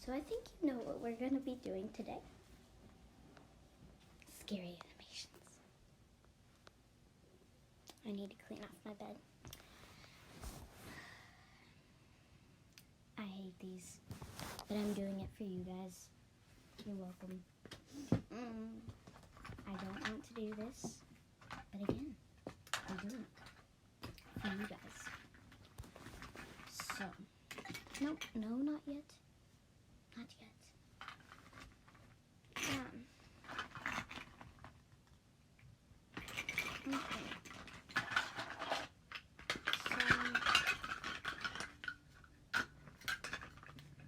So I think you know what we're going to be doing today. Scary animations. I need to clean off my bed. I hate these, but I'm doing it for you guys. You're welcome. I don't want to do this, but again, I'm doing it for you guys. So, no, not yet. Not yet. Okay. So,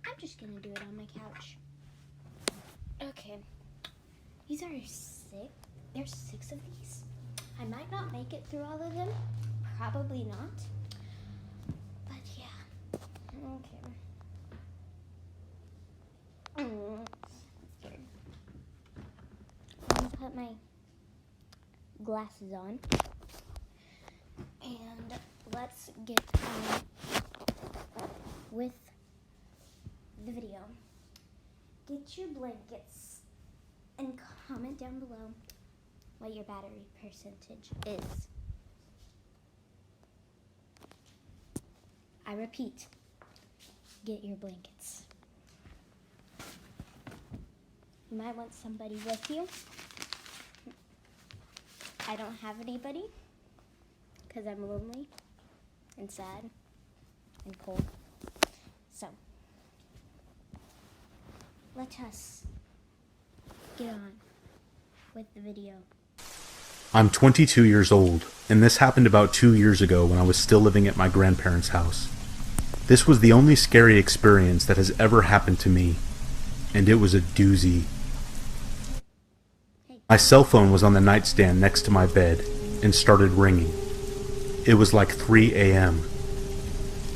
I'm just gonna do it on my couch. Okay. These are 6. There's 6 of these. I might not make it through all of them. Probably not. But yeah. Okay. Scared. I'm gonna put my glasses on. And let's get on with the video. Get your blankets and comment down below what your battery percentage is. I repeat, get your blankets. You might want somebody with you. I don't have anybody because I'm lonely and sad and cold. So, let us get on with the video. I'm 22 years old, and this happened about 2 years ago when I was still living at my grandparents' house. This was the only scary experience that has ever happened to me, and it was a doozy. My cell phone was on the nightstand next to my bed and started ringing. It was like 3 a.m.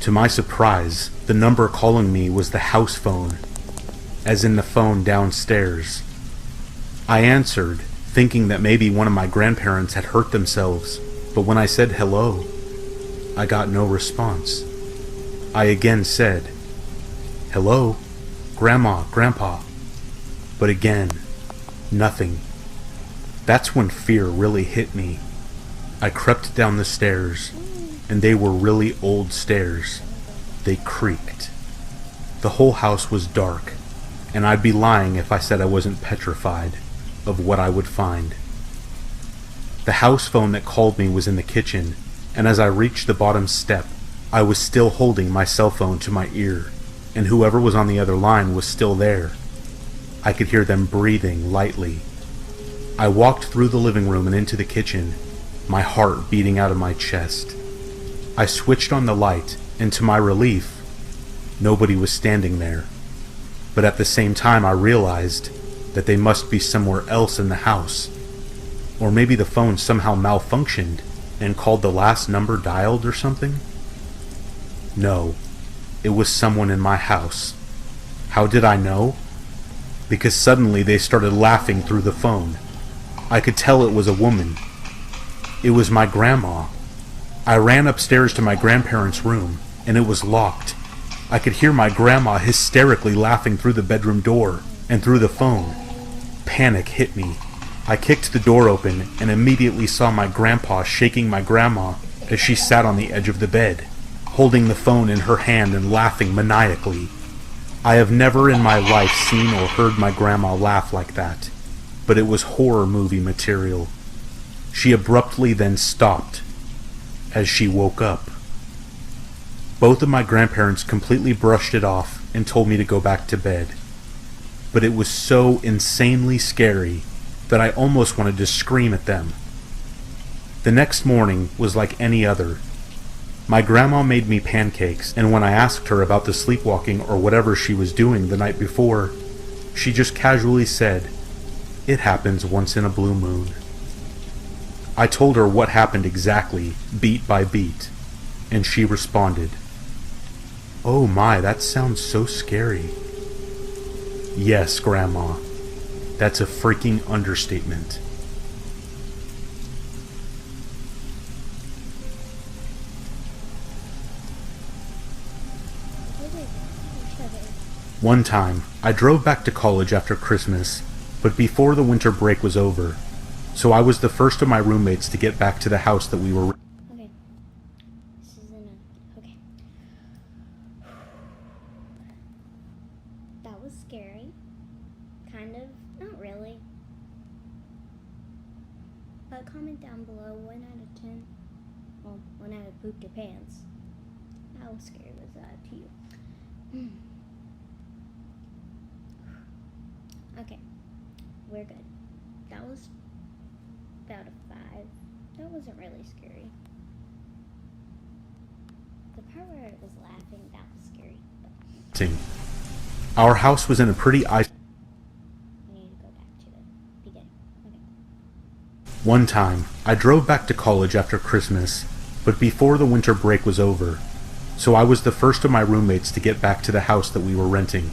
To my surprise, the number calling me was the house phone, as in the phone downstairs. I answered, thinking that maybe one of my grandparents had hurt themselves, but when I said hello, I got no response. I again said, "Hello, Grandma, Grandpa," but again, nothing. That's when fear really hit me. I crept down the stairs, and they were really old stairs. They creaked. The whole house was dark, and I'd be lying if I said I wasn't petrified of what I would find. The house phone that called me was in the kitchen, and as I reached the bottom step, I was still holding my cell phone to my ear, and whoever was on the other line was still there. I could hear them breathing lightly. I walked through the living room and into the kitchen, my heart beating out of my chest. I switched on the light, and to my relief, nobody was standing there. But at the same time I realized that they must be somewhere else in the house. Or maybe the phone somehow malfunctioned and called the last number dialed or something? No, it was someone in my house. How did I know? Because suddenly they started laughing through the phone. I could tell it was a woman. It was my grandma. I ran upstairs to my grandparents' room, and it was locked. I could hear my grandma hysterically laughing through the bedroom door and through the phone. Panic hit me. I kicked the door open and immediately saw my grandpa shaking my grandma as she sat on the edge of the bed, holding the phone in her hand and laughing maniacally. I have never in my life seen or heard my grandma laugh like that, but it was horror movie material. She abruptly then stopped as she woke up. Both of my grandparents completely brushed it off and told me to go back to bed. But it was so insanely scary that I almost wanted to scream at them. The next morning was like any other. My grandma made me pancakes, and when I asked her about the sleepwalking or whatever she was doing the night before, she just casually said, "It happens once in a blue moon." I told her what happened exactly, beat by beat, and she responded, "Oh my, that sounds so scary." Yes, Grandma, that's a freaking understatement. Each other. One time, I drove back to college after Christmas, but before the winter break was over, so I was the first of my roommates to get back to the house that we were. Okay. This isn't okay. That was scary. Kind of. Not really. But comment down below 1 out of 10. Well, 1 out of pooped your pants. How scary was that to you? Okay. We're good. That was about a 5. That wasn't really scary. The part where I was laughing, that was scary. Our house was in a pretty I need to go back to the beginning. Okay. One time, I drove back to college after Christmas, but before the winter break was over, so I was the first of my roommates to get back to the house that we were renting.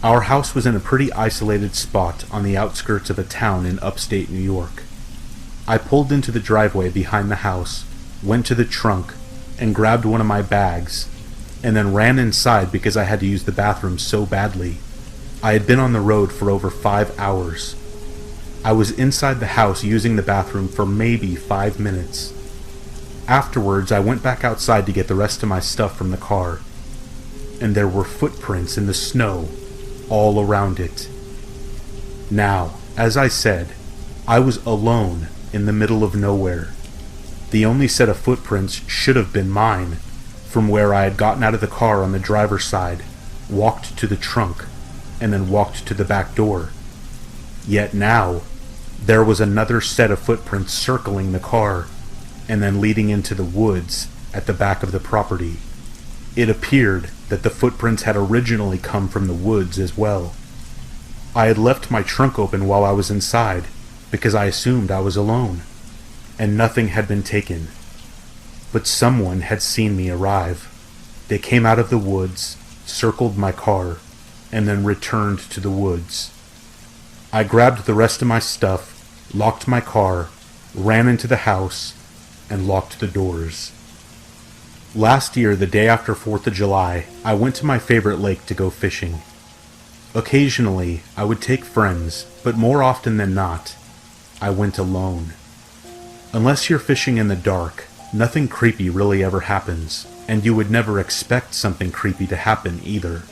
Our house was in a pretty isolated spot on the outskirts of a town in upstate New York. I pulled into the driveway behind the house, went to the trunk, and grabbed one of my bags, and then ran inside because I had to use the bathroom so badly. I had been on the road for over 5 hours. I was inside the house using the bathroom for maybe 5 minutes. Afterwards, I went back outside to get the rest of my stuff from the car, and there were footprints in the snow all around it. Now, as I said, I was alone in the middle of nowhere. The only set of footprints should have been mine, from where I had gotten out of the car on the driver's side, walked to the trunk, and then walked to the back door. Yet now, there was another set of footprints circling the car, and then leading into the woods at the back of the property. It appeared that the footprints had originally come from the woods as well. I had left my trunk open while I was inside, because I assumed I was alone, and nothing had been taken. But someone had seen me arrive. They came out of the woods, circled my car, and then returned to the woods. I grabbed the rest of my stuff, locked my car, ran into the house, and locked the doors. Last year, the day after 4th of July, I went to my favorite lake to go fishing. Occasionally, I would take friends, but more often than not, I went alone. Unless you're fishing in the dark, nothing creepy really ever happens, and you would never expect something creepy to happen either.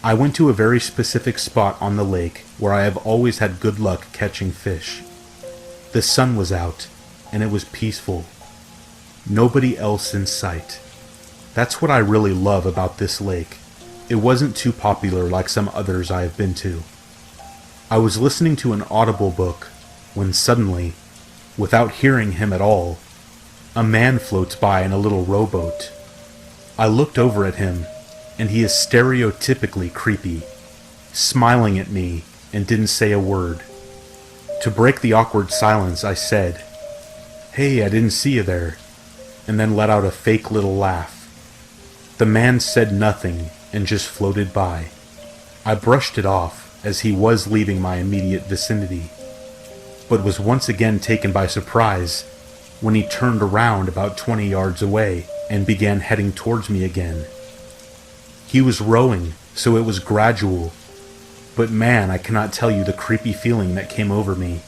I went to a very specific spot on the lake where I have always had good luck catching fish. The sun was out, and it was peaceful. Nobody else in sight. That's what I really love about this lake. It wasn't too popular like some others I have been to. I was listening to an Audible book when suddenly, without hearing him at all, a man floats by in a little rowboat. I looked over at him, and he is stereotypically creepy, smiling at me and didn't say a word. To break the awkward silence, I said, "Hey, I didn't see you there," and then let out a fake little laugh. The man said nothing and just floated by. I brushed it off as he was leaving my immediate vicinity, but was once again taken by surprise when he turned around about 20 yards away and began heading towards me again. He was rowing, so it was gradual, but man, I cannot tell you the creepy feeling that came over me.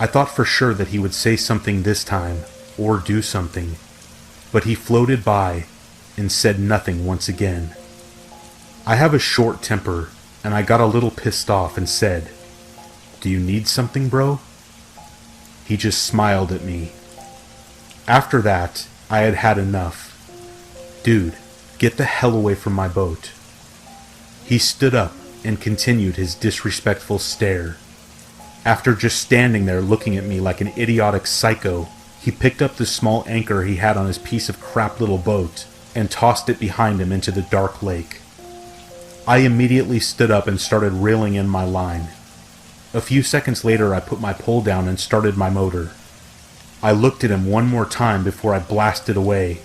I thought for sure that he would say something this time, or do something, but he floated by and said nothing once again. I have a short temper, and I got a little pissed off and said, "Do you need something, bro?" He just smiled at me. After that, I had had enough. "Dude, get the hell away from my boat." He stood up and continued his disrespectful stare. After just standing there looking at me like an idiotic psycho, he picked up the small anchor he had on his piece of crap little boat and tossed it behind him into the dark lake. I immediately stood up and started reeling in my line. A few seconds later, I put my pole down and started my motor. I looked at him one more time before I blasted away,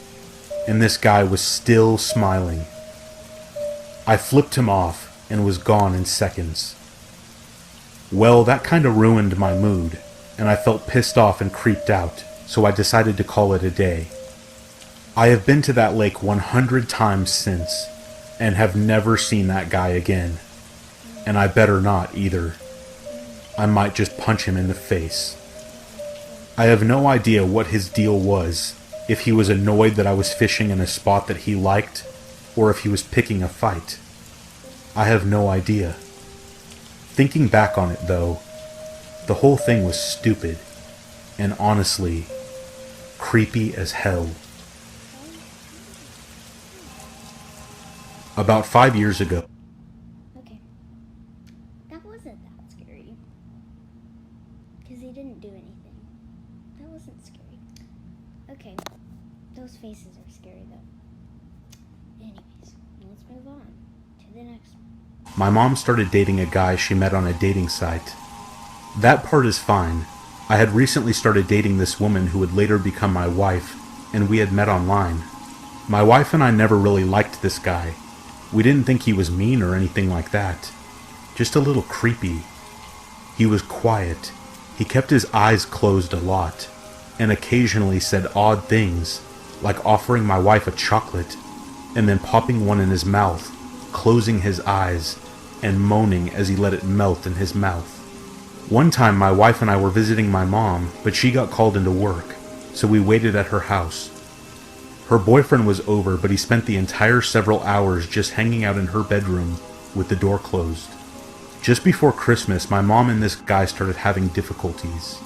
and this guy was still smiling. I flipped him off and was gone in seconds. Well, that kinda ruined my mood, and I felt pissed off and creeped out, so I decided to call it a day. I have been to that lake 100 times since, and have never seen that guy again. And I better not either. I might just punch him in the face. I have no idea what his deal was, if he was annoyed that I was fishing in a spot that he liked, or if he was picking a fight. I have no idea. Thinking back on it, though, the whole thing was stupid, and honestly, creepy as hell. About 5 years ago. Okay. That wasn't that scary. Because he didn't do anything. That wasn't scary. Okay. Those faces are scary, though. Anyways, let's move on to the next one. My mom started dating a guy she met on a dating site. That part is fine. I had recently started dating this woman who would later become my wife, and we had met online. My wife and I never really liked this guy. We didn't think he was mean or anything like that. Just a little creepy. He was quiet. He kept his eyes closed a lot, and occasionally said odd things, like offering my wife a chocolate, and then popping one in his mouth, closing his eyes, and moaning as he let it melt in his mouth. One time my wife and I were visiting my mom, but she got called into work, so we waited at her house. Her boyfriend was over, but he spent the entire several hours just hanging out in her bedroom with the door closed. Just before Christmas, my mom and this guy started having difficulties.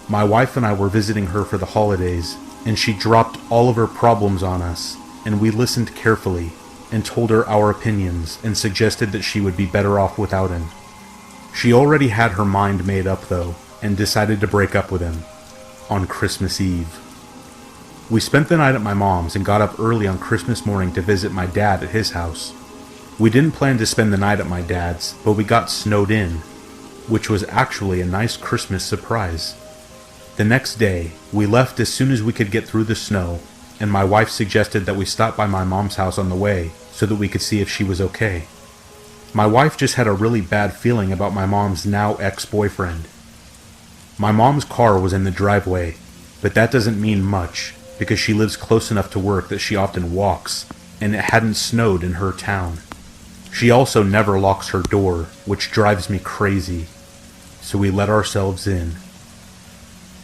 My wife and I were visiting her for the holidays, and she dropped all of her problems on us, and we listened carefully and told her our opinions and suggested that she would be better off without him. She already had her mind made up, though, and decided to break up with him on Christmas Eve. We spent the night at my mom's and got up early on Christmas morning to visit my dad at his house. We didn't plan to spend the night at my dad's, but we got snowed in, which was actually a nice Christmas surprise. The next day, we left as soon as we could get through the snow, and my wife suggested that we stop by my mom's house on the way so that we could see if she was okay. My wife just had a really bad feeling about my mom's now ex-boyfriend. My mom's car was in the driveway, but that doesn't mean much, because she lives close enough to work that she often walks, and it hadn't snowed in her town. She also never locks her door, which drives me crazy, so we let ourselves in.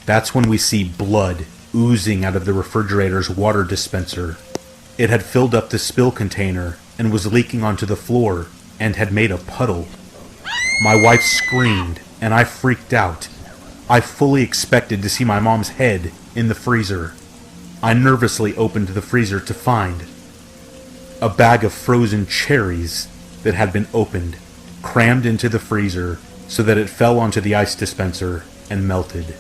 That's when we see blood oozing out of the refrigerator's water dispenser. It had filled up the spill container and was leaking onto the floor and had made a puddle. My wife screamed, and I freaked out. I fully expected to see my mom's head in the freezer. I nervously opened the freezer to find a bag of frozen cherries that had been opened, crammed into the freezer so that it fell onto the ice dispenser and melted.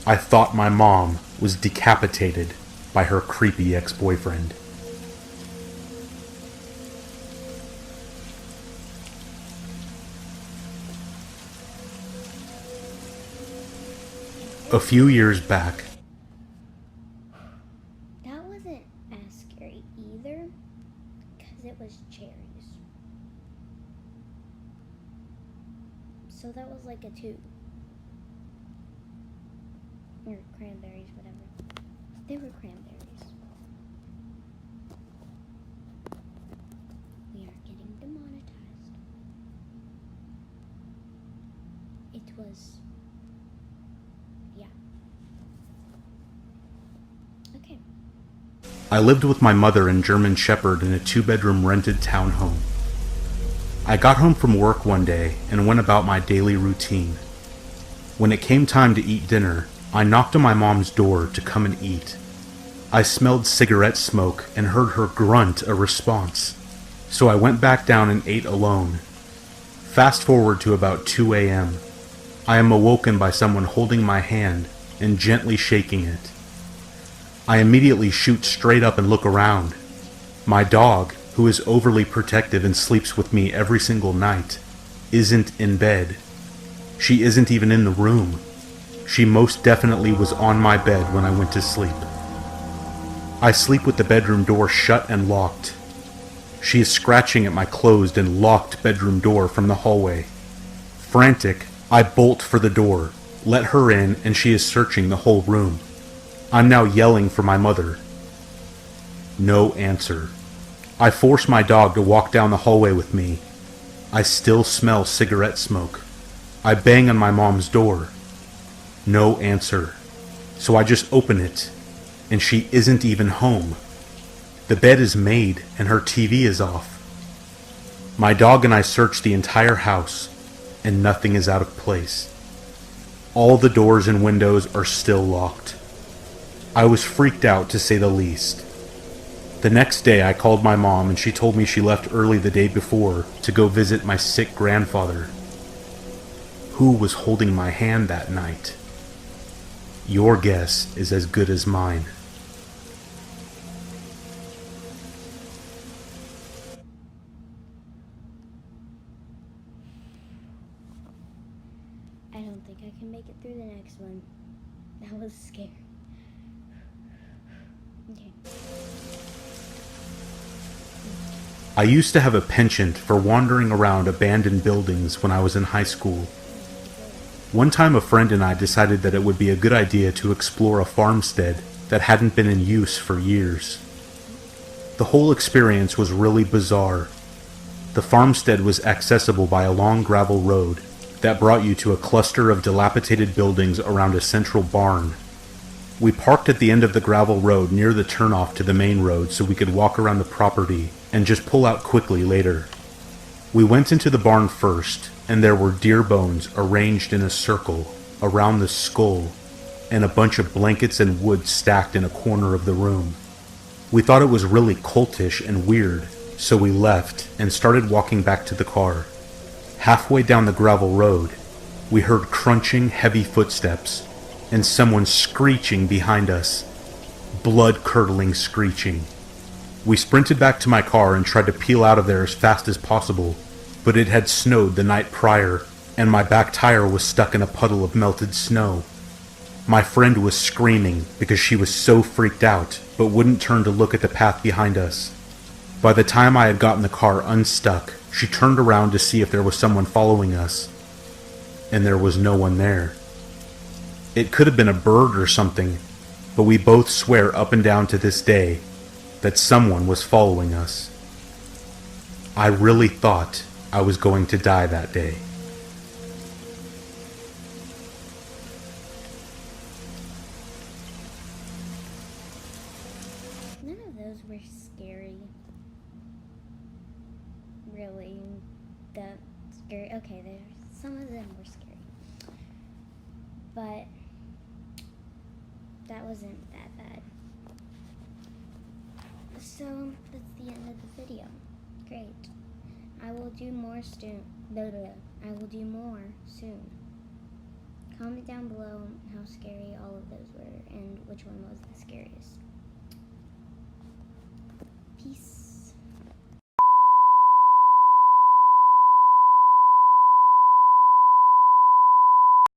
I thought my mom was decapitated by her creepy ex-boyfriend. A few years back, That wasn't as scary either, because it was cherries. So that was like a 2. Or cranberries, whatever. They were cranberries. We are getting demonetized. It was... yeah. Okay. I lived with my mother and German Shepherd in a 2-bedroom rented townhome. I got home from work one day and went about my daily routine. When it came time to eat dinner, I knocked on my mom's door to come and eat. I smelled cigarette smoke and heard her grunt a response, so I went back down and ate alone. Fast forward to about 2 a.m. I am awoken by someone holding my hand and gently shaking it. I immediately shoot straight up and look around. My dog, who is overly protective and sleeps with me every single night, isn't in bed. She isn't even in the room. She most definitely was on my bed when I went to sleep. I sleep with the bedroom door shut and locked. She is scratching at my closed and locked bedroom door from the hallway. Frantic, I bolt for the door, let her in, and she is searching the whole room. I'm now yelling for my mother. No answer. I force my dog to walk down the hallway with me. I still smell cigarette smoke. I bang on my mom's door. No answer. So I just open it, and she isn't even home. The bed is made, and her TV is off. My dog and I search the entire house, and nothing is out of place. All the doors and windows are still locked. I was freaked out, to say the least. The next day I called my mom and she told me she left early the day before to go visit my sick grandfather. Who was holding my hand that night? Your guess is as good as mine. I don't think I can make it through the next one. That was scary. Okay. I used to have a penchant for wandering around abandoned buildings when I was in high school. One time a friend and I decided that it would be a good idea to explore a farmstead that hadn't been in use for years. The whole experience was really bizarre. The farmstead was accessible by a long gravel road that brought you to a cluster of dilapidated buildings around a central barn. We parked at the end of the gravel road near the turnoff to the main road so we could walk around the property and just pull out quickly later. We went into the barn first, and there were deer bones arranged in a circle around the skull and a bunch of blankets and wood stacked in a corner of the room. We thought it was really cultish and weird, so we left and started walking back to the car. Halfway down the gravel road, we heard crunching, heavy footsteps and someone screeching behind us. Blood-curdling screeching. We sprinted back to my car and tried to peel out of there as fast as possible, but it had snowed the night prior, and my back tire was stuck in a puddle of melted snow. My friend was screaming because she was so freaked out, but wouldn't turn to look at the path behind us. By the time I had gotten the car unstuck, she turned around to see if there was someone following us, and there was no one there. It could have been a bird or something, but we both swear up and down to this day that someone was following us. I really thought I was going to die that day. None of those were scary. Really, that scary. Okay, some of them were scary, but that wasn't that bad. So that's the end of the video. Great. I will do more soon. I will do more soon. Comment down below how scary all of those were and which one was the scariest. Peace.